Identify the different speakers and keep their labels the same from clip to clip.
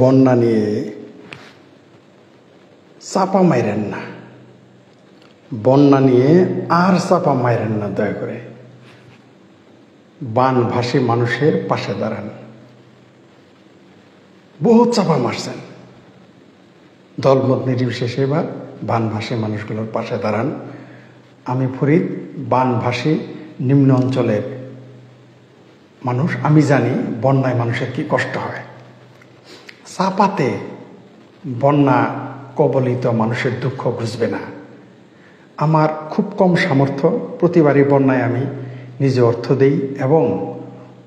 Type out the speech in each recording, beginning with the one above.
Speaker 1: বন্যা নিয়ে চাপা মাইরেন না, বন্যা নিয়ে আর চাপা মাইরেন না, দয়া করে বানভাসী মানুষের পাশে দাঁড়ান। বহুত চাপা মারছেন, দলমত নির্বিশেষে এবার বানভাসী মানুষগুলোর পাশে দাঁড়ান। আমি ফরিদ বানভাসী নিম্ন অঞ্চলের মানুষ, আমি জানি বন্যায় মানুষের কি কষ্ট হয়। চাপাতে বন্যা কবলিত মানুষের দুঃখ বুঝবে না। আমার খুব কম সামর্থ্য, প্রতিবারই বন্যায় আমি নিজে অর্থ দেই এবং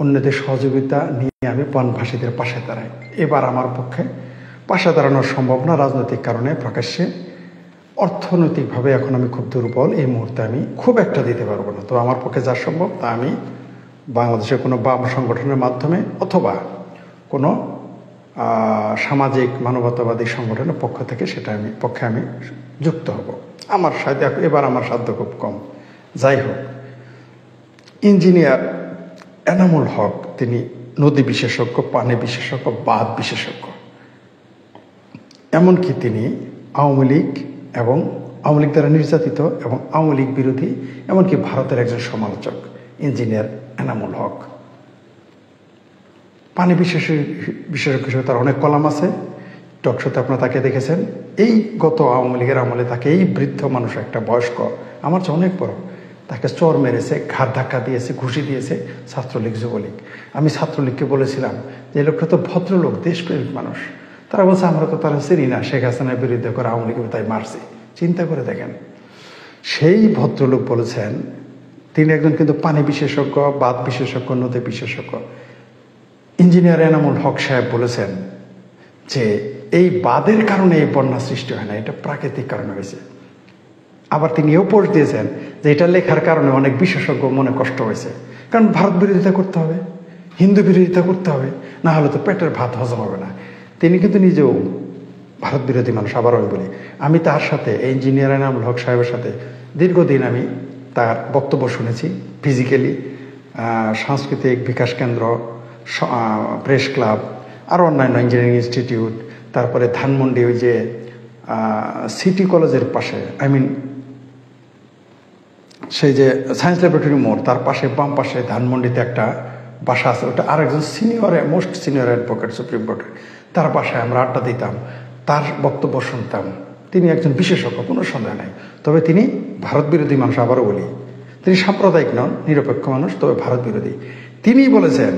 Speaker 1: অন্যদের সহযোগিতা নিয়ে আমি বনভাসীদের পাশে দাঁড়াই। এবার আমার পক্ষে পাশে দাঁড়ানো সম্ভব না, রাজনৈতিক কারণে প্রকাশ্যে। অর্থনৈতিকভাবে এখন আমি খুব দুর্বল, এই মুহূর্তে আমি খুব একটা দিতে পারবো না। তো আমার পক্ষে যা সম্ভব তা আমি বাংলাদেশের কোনো বাম সংগঠনের মাধ্যমে অথবা কোনো সামাজিক মানবতাবাদী সংগঠনের পক্ষ থেকে পক্ষে আমি যুক্ত হব। আমার সাথে এবার আমার সাধ্য খুব কম। যাই হোক, ইঞ্জিনিয়ার এনামুল হক তিনি নদী বিশেষজ্ঞ, পানি বিশেষজ্ঞ, বাঁধ বিশেষজ্ঞ। এমনকি তিনি আওয়ামী লীগ দ্বারা নির্যাতিত এবং আওয়ামী লীগ বিরোধী, এমনকি ভারতের একজন সমালোচক ইঞ্জিনিয়ার এনামুল হক। পানি বিশেষজ্ঞ হিসেবে তার অনেক কলাম আছে, টকশোতে আপনারা তাকে দেখেছেন। এই গত আওয়ামী লীগের আমলে তাকে, এই বৃদ্ধ মানুষ, একটা বয়স্ক, আমার চেয়ে অনেক বড়, তাকে চর মেরেছে, ঘাট ধাক্কা দিয়েছে, ঘুষি দিয়েছে ছাত্রলীগ যুবলীগ। আমি ছাত্রলীগকে বলেছিলাম যে এই লোকটা তো ভদ্রলোক, দেশপ্রেমিক মানুষ। তারা বলছে আমরা তো তারা চিনি না, শেখ হাসিনার বিরুদ্ধে করে আওয়ামী লীগ তাই মারছি। চিন্তা করে দেখেন, সেই ভদ্রলোক বলেছেন, তিনি একজন কিন্তু পানি বিশেষজ্ঞ, বাঁধ বিশেষজ্ঞ, নদী বিশেষজ্ঞ। ইঞ্জিনিয়ার এনামুল হক সাহেব বলেছেন যে এই বাঁধের কারণে এই বন্যা সৃষ্টি হয় না, এটা প্রাকৃতিক কারণে হয়েছে। আবার তিনি এও পোস্ট দিয়েছেন যে এটা লেখার কারণে অনেক বিশেষজ্ঞ মনে কষ্ট হয়েছে, কারণ ভারত বিরোধিতা করতে হবে, হিন্দু বিরোধিতা করতে হবে, না হলে তো পেটের ভাত হজম হবে না। তিনি কিন্তু নিজেও ভারত বিরোধী মানুষ। আবার আমি বলি, আমি তার সাথে, ইঞ্জিনিয়ার এনামুল হক সাহেবের সাথে দীর্ঘদিন আমি তার বক্তব্য শুনেছি, ফিজিক্যালি, সাংস্কৃতিক বিকাশ কেন্দ্র, প্রেস ক্লাব, আরও অন্যান্য ইঞ্জিনিয়ারিং ইনস্টিটিউট, তারপরে ধানমন্ডি ওই যে সিটি কলেজের পাশে, সেই যে সায়েন্স ল্যাবরেটরি মোড়, তার পাশে বাম পাশে ধানমন্ডিতে একটা বাসা আছে, ওটা আরেকজন মোস্ট সিনিয়র অ্যাডভোকেট সুপ্রিম কোর্টের, তার বাসায় আমরা আড্ডা দিতাম, তার বক্তব্য শুনতাম। তিনি একজন বিশেষজ্ঞ, কোনো সন্দেহ নাই। তবে তিনি ভারত বিরোধী মানুষ, আবারও বলি, তিনি সাম্প্রদায়িক নন, নিরপেক্ষ মানুষ, তবে ভারত বিরোধী। তিনিই বলেছেন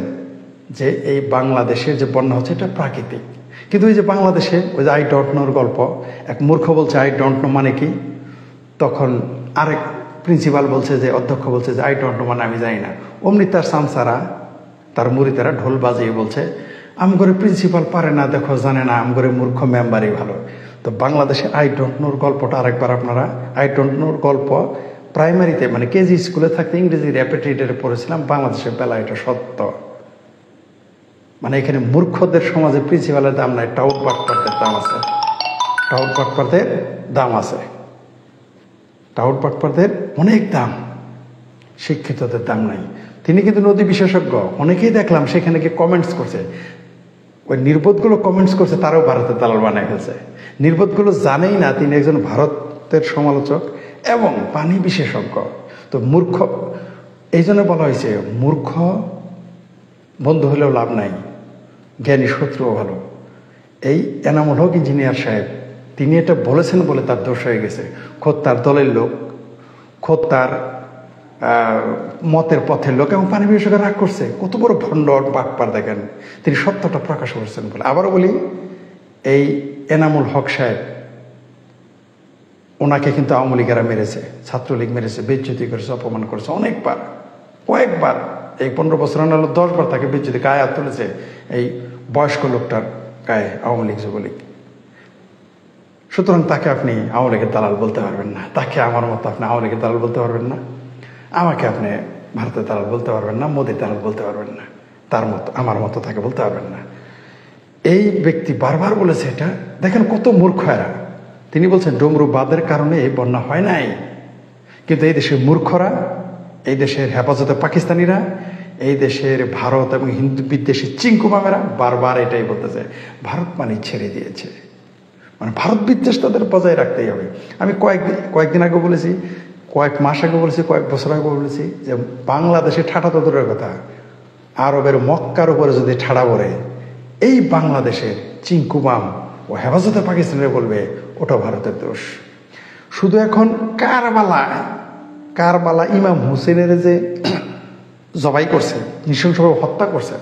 Speaker 1: যে এই বাংলাদেশের যে বন্যা হচ্ছে এটা প্রাকৃতিক। কিন্তু ওই যে বাংলাদেশে ওই যে আই ডোন্ট নোর গল্প, এক মূর্খ বলছে আই ডোন্ট নো মানে কি, তখন আরেক প্রিন্সিপাল বলছে, যে অধ্যক্ষ বলছে যে আই ডোন্ট নো মানে আমি জানি না। অমনি তার সামসারা, তার মুরিদারা ঢোল বাজিয়ে বলছে আমগরে প্রিন্সিপাল পারে না, দেখো জানে না, আমগরে মূর্খ মেম্বারই ভালো। তো বাংলাদেশে আই ডোন্ট নোর গল্পটা আরেকবার আপনারা, আই ডোন্ট নোর গল্প প্রাইমারিতে মানে কেজি স্কুলে থাকতে ইংরেজি র্যাপিড পড়েছিলাম, বাংলাদেশের বেলা এটা সত্য। মানে এখানে মূর্খদের সমাজে প্রিন্সিপালের দাম নাই, টাউট বাটপারদের দাম আছে, টাউট বাটপারদের দাম আছে, টাউট বাটপারদের অনেক দাম, শিক্ষিতদের দাম নাই। তিনি কিন্তু নদী বিশেষজ্ঞ। অনেকেই দেখলাম সেখানে গিয়ে কমেন্টস করছে, ওই নির্বোধগুলো কমেন্টস করছে, তারাও ভারতের দালাল বানায় ফেলছে। নির্বোধগুলো জানেই না তিনি একজন ভারতের সমালোচক এবং পানি বিশেষজ্ঞ। তো মূর্খ, এই জন্য বলা হয়েছে মূর্খ বন্ধু হলেও লাভ নাই, জ্ঞানী শত্রুও ভালো। এই এনামুল হক ইঞ্জিনিয়ার সাহেব তিনি এটা বলেছেন বলে তার দোষ হয়ে গেছে। খোদ তার দলের লোক, খোদ তার মতের পথের লোক এবং পানি বিশেষজ্ঞ রাগ করছে। কত বড় ভণ্ড বাটপার দেখেন, তিনি সত্যটা প্রকাশ করেছেন বলে। আবারও বলি, এই এনামুল হক সাহেব, ওনাকে কিন্তু আওয়ামী লীগেরা মেরেছে, ছাত্রলীগ মেরেছে, বেজ্জতি করেছে, অপমান করেছে অনেকবার, কয়েকবার। এই 15 বছর আনালো 10 বার তাকে বেজ্জতি গায়ে হাত তুলেছে এই বয়স্ক লোকটার গায়ে আওয়ামী লীগ যুবলীগ। সুতরাং তাকে আপনি আওয়ামী লীগের দালাল বলতে পারবেন না, তাকে আমার মতো আপনি আওয়ামী লীগের দালাল বলতে পারবেন না, আমাকে আপনি ভারতের দালাল বলতে পারবেন না, মোদির দালাল বলতে পারবেন না, তার মতো আমার মতো তাকে বলতে পারবেন না। এই ব্যক্তি বারবার বলেছে এটা, দেখেন কত মূর্খ এরা। তিনি বলছেন ডমরু বাঁধের কারণে এই বন্যা হয় নাই, কিন্তু এই দেশের মূর্খরা, এই দেশের হেফাজতে পাকিস্তানিরা, এই দেশের ভারত এবং হিন্দু বিদ্বেষী চিঙ্কু মামেরা বারবার এটাই বলতেছে, ভারত মানে ছেড়ে দিয়েছে, মানে ভারত বিদ্বেষ তাদের বজায় রাখতেই হবে। আমি কয়েকদিন আগে বলেছি, কয়েক মাস আগে বলেছি, কয়েক বছর আগে বলেছি যে বাংলাদেশে ঠাটা তো দূরের কথা, আরবের মক্কার উপরে যদি ঠাড়া পড়ে, এই বাংলাদেশের চিঙ্কুমাম ও হেফাজতে পাকিস্তানের বলবে ওটা ভারতের দোষ। শুধু এখন কারবালা ইমাম হুসেনের যে জবাই করছে, নৃশংসভাবে হত্যা করছে,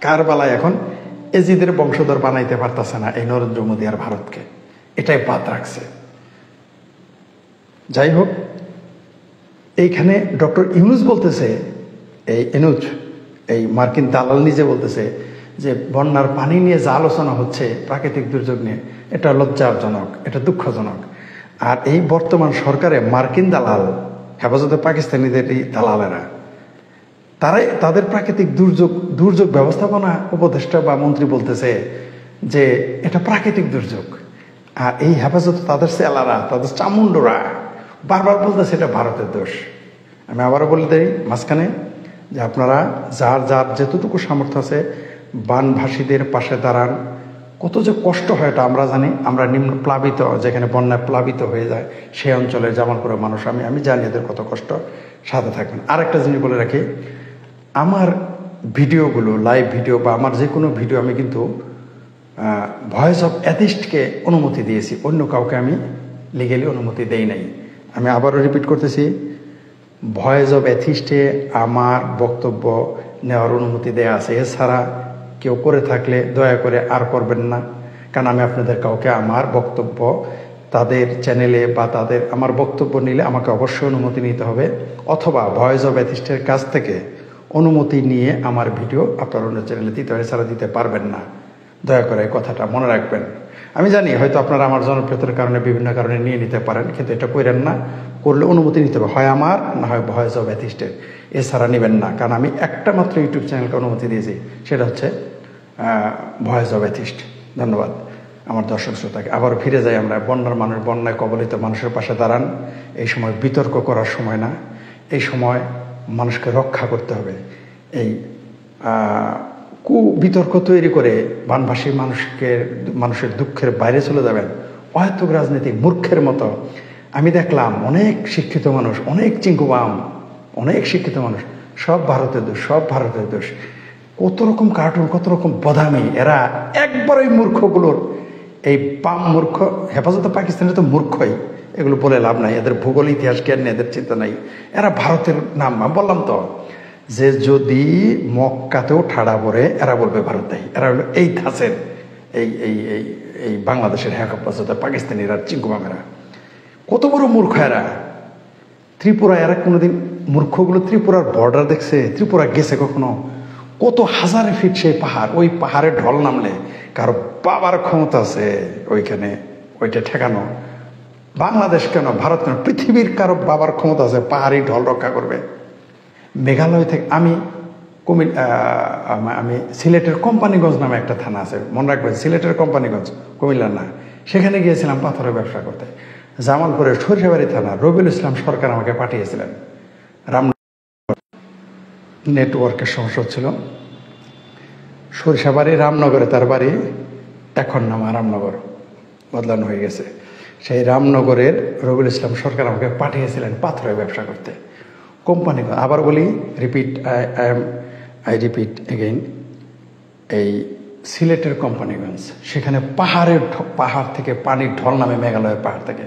Speaker 1: কারবালায় এখন এজিদের বংশধর বানাইতে পারতেছে না এই নরেন্দ্র মোদী আর ভারতকে, এটাই বাদ রাখছে। যাই হোক, এইখানে ডক্টর ইউনুস বলতেছে, এই মার্কিন দালাল নিজে বলতেছে যে বন্যার পানি নিয়ে যা আলোচনা হচ্ছে, প্রাকৃতিক দুর্যোগ নিয়ে, এটা লজ্জাজনক, এটা দুঃখজনক। আর এই বর্তমান সরকারে মার্কিন দালাল, হেফাজতে পাকিস্তানিদের এই দালালেরা, তাদের প্রাকৃতিক দুর্যোগ ব্যবস্থাপনা উপদেষ্টা বা মন্ত্রী বলতেছে যে এটা প্রাকৃতিক দুর্যোগ। আর এই হেফাজত তাদের সেলারা, তাদের চামুন্ডরা বারবার বলতেছে এটা ভারতের দোষ। আমি আবারও বলে দিই মাঝখানে যে আপনারা যার যেতটুকু সামর্থ্য আছে বানভাসীদের পাশে দাঁড়ান। কত যে কষ্ট হয় এটা আমরা জানি। আমরা নিম্ন প্লাবিত, যেখানে বন্যায় প্লাবিত হয়ে যায় সেই অঞ্চলে জামালপুরের মানুষ, আমি জানি এদের কত কষ্ট। সাথে থাকবেন। আরেকটা জিনিস বলে রাখি, আমার ভিডিওগুলো, লাইভ ভিডিও বা আমার যে কোনো ভিডিও আমি কিন্তু ভয়েস অফ অ্যাথিস্টকে অনুমতি দিয়েছি, অন্য কাউকে আমি লিগেলি অনুমতি দেই নাই। আমি আবারও রিপিট করতেছি, ভয়েস অফ অ্যাথিস্টে আমার বক্তব্য নেওয়ার অনুমতি দেয়া আছে। এছাড়া কেউ করে থাকলে দয়া করে আর করবেন না, কারণ আমি আপনাদের কাউকে আমার বক্তব্য তাদের চ্যানেলে বা আমার বক্তব্য নিলে আমাকে অবশ্যই অনুমতি নিতে হবে, অথবা ভয়েস অফ অ্যাথিস্টের কাছ থেকে অনুমতি নিয়ে আমার ভিডিও আপনার অন্য চ্যানেলে দিতে হয়, এছাড়া দিতে পারবেন না। দয়া করে এই কথাটা মনে রাখবেন। আমি জানি হয়তো আপনারা আমার জনপ্রিয়তার কারণে বিভিন্ন কারণে নিয়ে নিতে পারেন, কিন্তু এটা করেন না। করলে অনুমতি নিতে হবে, হয় আমার, না হয় ভয়েস অফ অ্যাথিস্টের, এছাড়া নেবেন না। কারণ আমি একটা মাত্র ইউটিউব চ্যানেলকে অনুমতি দিয়েছি, সেটা হচ্ছে ভয়েস অফ অ্যাথিস্ট। ধন্যবাদ আমার দর্শক শ্রোতাকে। আবার ফিরে যাই আমরা। বন্যায় কবলিত মানুষের পাশে দাঁড়ান। এই সময় বিতর্ক করার সময় না, এই সময় মানুষকে রক্ষা করতে হবে। এই বিতর্ক তৈরি করে বানভাসী মানুষের দুঃখের বাইরে চলে যাবেন অহেতুক রাজনীতিক মূর্খের মতো। আমি দেখলাম অনেক শিক্ষিত মানুষ, অনেক চিঙ্কুবাম, অনেক শিক্ষিত মানুষ, সব ভারতের দোষ। কত রকম কার্টুন, কত রকম বদামি। এরা একবার ওই মূর্খগুলোর, এই বাম মূর্খ, হেফাজতে পাকিস্তানের তো মূর্খই, এগুলো বলে লাভ নাই। এদের ভূগোল ইতিহাস জ্ঞান নেই, এদের চিন্তা নাই। এরা ভারতের নাম, বললাম তো যে যদি মক্কাতেও ঠাড়া পড়ে এরা বলবে ভারত দেয়। এরা হলো এই ধাঁচের এই বাংলাদেশের হেফাজতে পাকিস্তানিরা, চিঙ্কুমামেরা। কত বড় মূর্খ এরা। ত্রিপুরা, এরা কোনোদিন মূর্খগুলো ত্রিপুরার বর্ডার দেখছে? ত্রিপুরা গেছে কখনো? কত হাজার ফিট সেই পাহাড়, ওই পাহাড়ে ঢল নামলে কারো বাবার ক্ষমতা আছে ওইখানে ওইটা ঠেকানো? বাংলাদেশ কেন, ভারত কেন, পৃথিবীর কারো বাবার ক্ষমতা আছে পাহাড়ি ঢল রক্ষা করবে? মেঘালয় থেকে আমি সিলেটের কোম্পানিগঞ্জ নামে একটা থানা আছে, মনে রাখবেন, সিলেটের কোম্পানিগঞ্জ, কুমিল্লার না। সেখানে গিয়েছিলাম পাথরের ব্যবসা করতে। জামালপুরের সরিষাবাড়ি থানা রবিউল ইসলাম সরকার আমাকে পাঠিয়েছিলেন। নেটওয়ার্কের সমস্যা হচ্ছিল। সরিষাবাড়ি রামনগরে তার বাড়ি, এখন নাম রামনগর, বদলানো হয়ে গেছে। সেই রামনগরের রবিউল ইসলাম সরকার আমাকে পাঠিয়েছিলেন পাথরের ব্যবসা করতে। কোম্পানি, আবার বলি, আই রিপিট এগেইন, এই সিলেটের কোম্পানিগঞ্জ, সেখানে পাহাড় থেকে পানির ঢল নামে, মেঘালয়ের পাহাড় থেকে।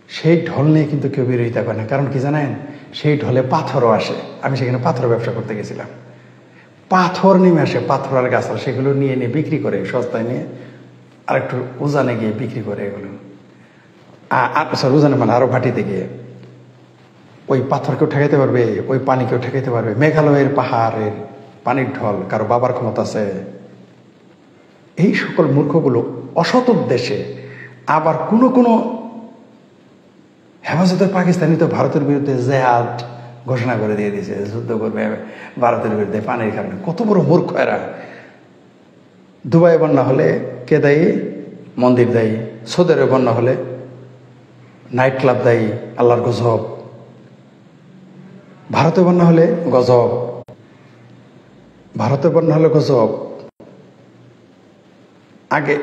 Speaker 1: সেই ঢল নিয়ে কিন্তু কেউ বিরোধিতা করে না, কারণ কি জানেন, সেই ঢলে পাথরও আসে। আমি সেখানে পাথর ব্যবসা করতে গেছিলাম। পাথর নেমে আসে, পাথর আর গাছ, সেগুলো নিয়ে বিক্রি করে, সস্তায় নিয়ে আরেকটু উজানে গিয়ে বিক্রি করে এগুলো। উজানে মানে আরো ভাটিতে গিয়ে ওই পাথরকেও ঠেকাইতে পারবে, ওই পানিকেও ঠেকাইতে পারবে। মেঘালয়ের পাহাড়ের পানির ঢল কারো বাবার ক্ষমতা আছে? এই সকল মূর্খগুলো অসৎ উদ্দেশ্যে, আবার কোনো হেফাজতে পাকিস্তানি তো ভারতের বিরুদ্ধে জেহাদ ঘোষণা করে দিয়ে দিয়েছে, যুদ্ধ করবে ভারতের বিরুদ্ধে পানির কারণে। কত বড় মূর্খ এরা। দুবাই বন্যা হলে কে দায়ী? মন্দির দায়ী। সৌদি আরবে বন্যা হলে নাইট ক্লাব দায়ী, আল্লাহর গজব। ভারতে বন্যা হলে গজব, ভারতে বন্যা হলে গজব, আগে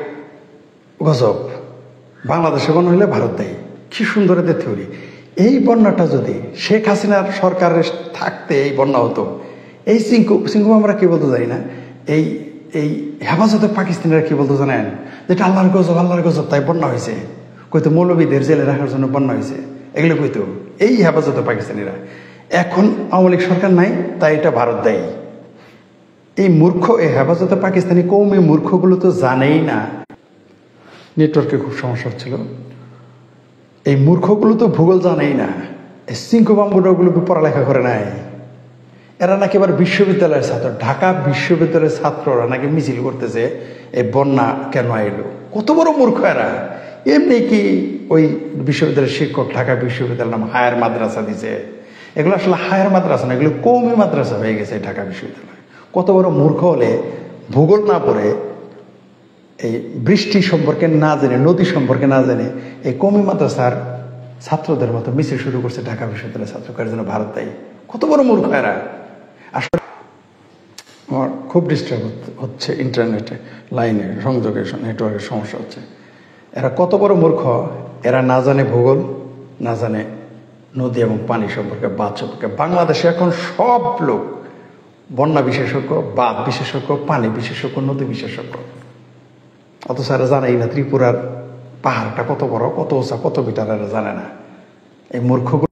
Speaker 1: গজব, বাংলাদেশে বন্যা হলে ভারত দেয়। কি সুন্দর এদের থিওরি। এই বন্যাটা যদি শেখ হাসিনার সরকারের থাকতে এই বন্যা হতো, এই সিংকু আমরা কি বলতে জানি না, এই এই হেফাজতে পাকিস্তানিরা কি বলতো জানেন, যেটা আল্লাহর গজব তাই বন্যা হয়েছে। কইতো মৌলবীদের জেলে রাখার জন্য বন্যা হয়েছে, এগুলো কইতো এই হেফাজতে পাকিস্তানিরা। এখন আওয়ামী লীগ সরকার নাই, তাই এটা ভারত দেয়। এই মূর্খ, এই হেফাজতে পাকিস্তানি কৌমি মূর্খগুলো তো জানেই না। নেটওয়ার্কে খুব সমস্যা হচ্ছিল। এই মূর্খগুলো তো ভূগোল জানেই না। এই সিংকু বাম্বুরাগুলোকে পড়ালেখা করে নাই। এরা নাকি এবার বিশ্ববিদ্যালয়ের ছাত্র, ঢাকা বিশ্ববিদ্যালয়ের ছাত্ররা নাকি মিছিল করতেছে এই বন্যা কেন এলো। কত বড় মূর্খ এরা। এমনি কি ওই বিশ্ববিদ্যালয়ের শিক্ষক ঢাকা বিশ্ববিদ্যালয়ের নাম হায়ার মাদ্রাসা দিছে। এগুলো আসলে হায়ার মাদ্রাসা না, এগুলো কৌমি মাদ্রাসা হয়ে গেছে ঢাকা বিশ্ববিদ্যালয়। কত বড় মূর্খ হলে ভূগোল না পড়ে, এই বৃষ্টি সম্পর্কে না জেনে, নদী সম্পর্কে না জেনে এই কৌমি মাদ্রাসার ছাত্রদের মতো মিছিল শুরু করছে ঢাকা বিশ্ববিদ্যালয়ের ছাত্রকার জন্য ভারত দায়ী। কত বড় মূর্খ এরা। আসলে আমার খুব ডিস্টার্ব হচ্ছে ইন্টারনেটে, লাইনে সংযোগের নেটওয়ার্কের সমস্যা হচ্ছে। এরা কত বড় মূর্খ। এরা না জানে ভূগোল, না জানে নদী এবং পানি সম্পর্কে, বাঁধ সম্পর্কে। বাংলাদেশে এখন সব লোক বন্যা বিশেষজ্ঞ, বাঁধ বিশেষজ্ঞ, পানি বিশেষজ্ঞ, নদী বিশেষজ্ঞ। অথচ এরা জানেই না ত্রিপুরার পাহাড়টা কত বড়, কত উঁচা, কত মিটার, এরা জানে না। এই মূর্খগুলো